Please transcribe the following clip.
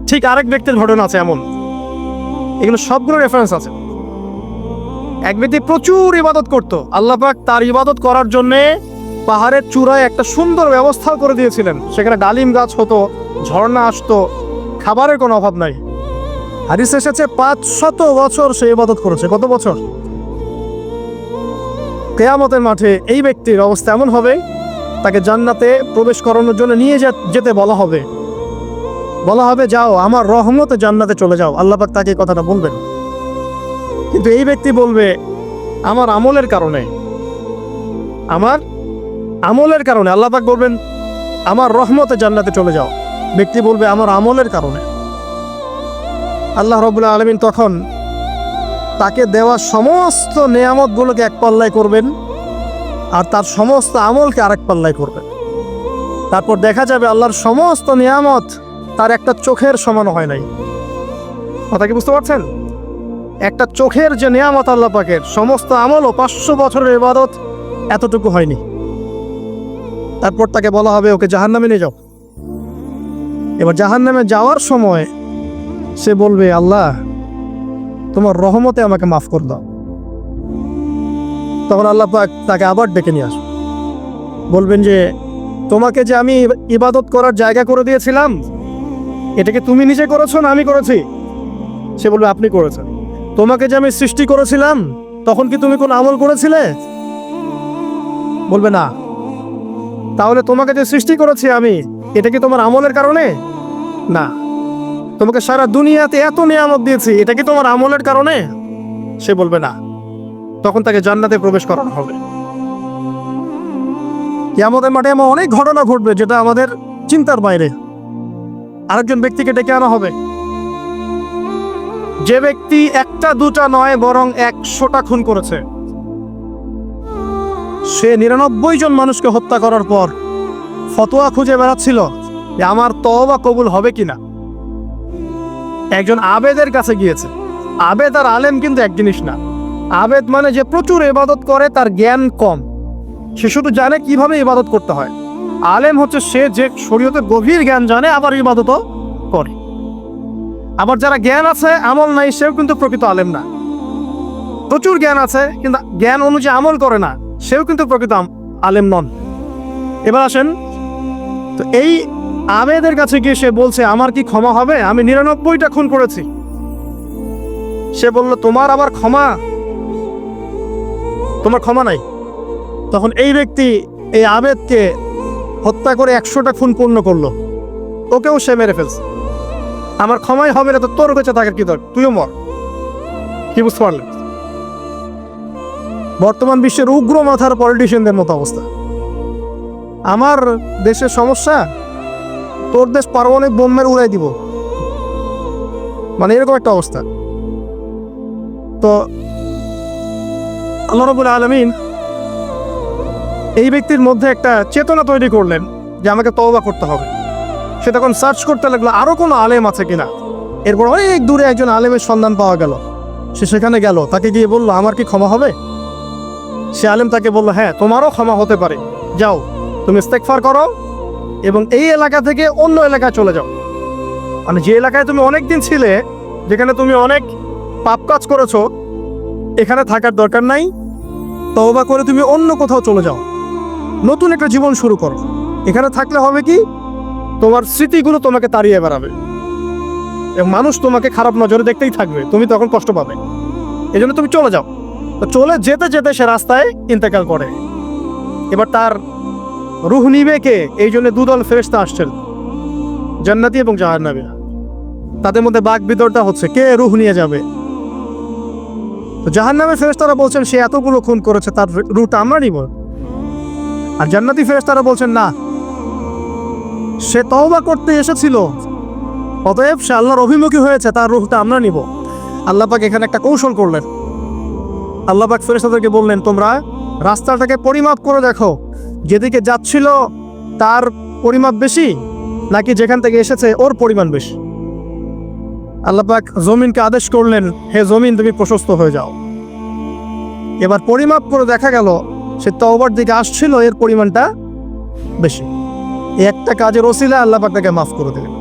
ঠিক আরেক ব্যক্তির ঘটনা আছে এমন। এগুলো সবগুলো রেফারেন্স আছে। এক ব্যক্তি প্রচুর ইবাদত করত, আল্লাহ পাক তার ইবাদত করার জন্যে পাহাড়ের চূড়ায় একটা সুন্দর ব্যবস্থা করে দিয়েছিলেন। সেখানে ডালিম গাছ হতো, ঝর্ণা আসতো, খাবারের কোনো অভাব নাই। হাদিস এসেছে 500 বছর সে ইবাদত করেছে। কত বছর? কিয়ামতের মাঠে এই ব্যক্তির অবস্থা এমন হবে, তাকে জান্নাতে প্রবেশ করানোর জন্য নিয়ে যেতে বলা হবে। যাও আমার রহমতে জান্নাতে চলে যাও। আল্লাহ পাক তাকে কথাটা বলবেন। কিন্তু এই ব্যক্তি বলবে আমার আমলের কারণে আল্লাহ পাক বলবেন আমার রহমতে জান্নাতে চলে যাও। ব্যক্তি বলবে আমার আমলের কারণে। আল্লাহ রাব্বুল আলামিন তখন তাকে দেওয়া সমস্ত নেয়ামতগুলোকে এক পাল্লায় করবেন, আর তার সমস্ত আমলকে আরেক পাল্লায় করবেন। তারপর দেখা যাবে আল্লাহর সমস্ত নিয়ামত তার একটা চোখের সমান হয় নাই। কথা কি বুঝতে পারছেন? একটা চোখের যে নিয়ামত আল্লাহ পাকের, সমস্ত আমল ও 500 বছরের ইবাদত এতটুকু হয়নি। তারপর তাকে বলা হবে ওকে জাহান্নামে নিয়ে যাও। এবার জাহান্নামে যাওয়ার সময় সে বলবে আল্লাহ তোমার রহমতে আমাকে মাফ করে দাও। তখন আল্লাহ পাক তাকে আবার ডেকে নিয়ে আসবে, বলবেন যে তোমাকে যে আমি ইবাদত করার জায়গা করে দিয়েছিলাম, এটাকে তুমি নিজে করেছো না আমি করেছি? সে বলবে আপনি করেছেন। তোমাকে যে আমি সৃষ্টি করেছিলাম, তখন কি তুমি কোন আমল করেছিলে? বলবে না। তাহলে তোমাকে যে সৃষ্টি করেছি আমি, এটা কি তোমার আমলের কারণে? না। তোমাকে সারা দুনিয়াতে এত নিয়ামত দিয়েছি, এটা কি তোমার আমলের কারণে? সে বলবে না। তখন তাকে জান্নাতে প্রবেশ করানো হবে। কিয়ামতের মাঠে এমন অনেক ঘটনা ঘটবে যেটা আমাদের চিন্তার বাইরে। আরেকজন ব্যক্তিকে ডেকে আনা হবে, যে ব্যক্তি একটা দুটা নয় বরং 100টা খুন করেছে। সে 99 জন মানুষকে হত্যা করার পর ফতোয়া খুঁজে বেড়াচ্ছিল যে আমার তওবা কবুল হবে কিনা। একজন আবেদের কাছে গিয়েছে। আবেদ আর আলেম কিন্তু এক জিনিস না। আবেদ মানে যে প্রচুর ইবাদত করে, তার জ্ঞান কম, সে শুধু জানে কিভাবে ইবাদত করতে হয়। আলেম হচ্ছে সে যে শরীয়তের গভীর জ্ঞান জানে, আবার ইবাদতও করে। আবার যারা জ্ঞান আছে আমল নাই, সেও কিন্তু প্রকৃত আলেম না। প্রচুর জ্ঞান আছে কিন্তু জ্ঞান অনুযায়ী আমল করে না, সেও কিন্তু প্রকৃত আলেম নন। এবার আসেন তো, এই আবেদের কাছে গিয়ে সে বলছে আমার কি ক্ষমা হবে? আমি 99টা খুন করেছি। সে বলল তোমার আবার ক্ষমা? তোমার ক্ষমা নাই। তখন এই ব্যক্তি এই আবেদকে হত্যা করে 100টা খুন পূর্ণ করলো, ওকেও সে মেরে ফেলছে। আমার ক্ষমাই হবে না তো তোর কাছে থাকার কি দরকার, তুইও মর। কি বুঝতে পারলেন? বর্তমান বিশ্বের উগ্র মাথার পলিটিশিয়ানদের মতো অবস্থা। আমার দেশের সমস্যা, তোর দেশ পারমাণবিক বোমের উড়াই দিব, মানে এরকম একটা অবস্থা। তো আল্লাহ রাব্বুল আলামিন এই ব্যক্তির মধ্যে একটা চেতনা তৈরি করলেন যে আমাকে তওবা করতে হবে। সে তখন সার্চ করতে লাগলো আরো কোনো আলেম আছে কিনা। এরপর অনেক দূরে একজন আলেমের সন্ধান পাওয়া গেল। সে সেখানে গেল, তাকে গিয়ে বলল আমার কি ক্ষমা হবে? সে আলেম তাকে বলল হ্যাঁ তোমারও ক্ষমা হতে পারে, যাও তুমি ইস্তেগফার করো এবং এই এলাকা থেকে অন্য এলাকায় চলে যাও। মানে যে এলাকায় তুমি অনেকদিন ছিলে, যেখানে তুমি অনেক পাপ কাজ করেছো, এখানে থাকার দরকার নাই। তওবা করে তুমি অন্য কোথাও চলে যাও, নতুন একটা জীবন শুরু করো। এখানে থাকলে হবে কি, তোমার স্মৃতিগুলো তোমাকে তাড়িয়ে বেড়াবে এবং মানুষ তোমাকে খারাপ নজরে দেখতেই থাকবে, তুমি তখন কষ্ট পাবে। এই জন্য তুমি চলে যাও। তো চলে যেতে যেতে সে রাস্তায় ইন্তেকাল করে। এবার তার রূহ নিবে কে? এই জন্য দুদল ফেরেশতা আসছেন, জান্নাতি এবং জাহান্নামী। তাদের মধ্যে বাক বিতরটা হচ্ছে কে রূহ নিয়ে যাবে। তো জাহান্নামের ফেরেশতারা বলছেন সে এতগুলো খুন করেছে, তার রূহটা আমরা নিব। আর জান্নাতি ফেরেশতারা বলছেন না, সে তওবা করতে এসেছিল, অতএব সে আল্লাহর অভিমুখী হয়েছে, তার রূহটা আমরা নিব। আল্লাহ পাক এখানে একটা কৌশল করলেন। আল্লাহ পাক ফেরেশতাদেরকে বললেন তোমরা রাস্তাটাকে পরিমাপ করে দেখো, যেদিকে যাচ্ছিল তার পরিমাপ বেশি নাকি যেখান থেকে এসেছে ওর পরিমাণ বেশি। আল্লাহ পাক জমিনকে আদেশ করলেন হে জমিন তুমি প্রশস্ত হয়ে যাও। এবার পরিমাপ করে দেখা গেল সে তওবার দিকে আসছিল, এর পরিমাণটা বেশি। একটা কাজের ওসিলা আল্লাহ পাক তাকে মাফ করে দিলেন।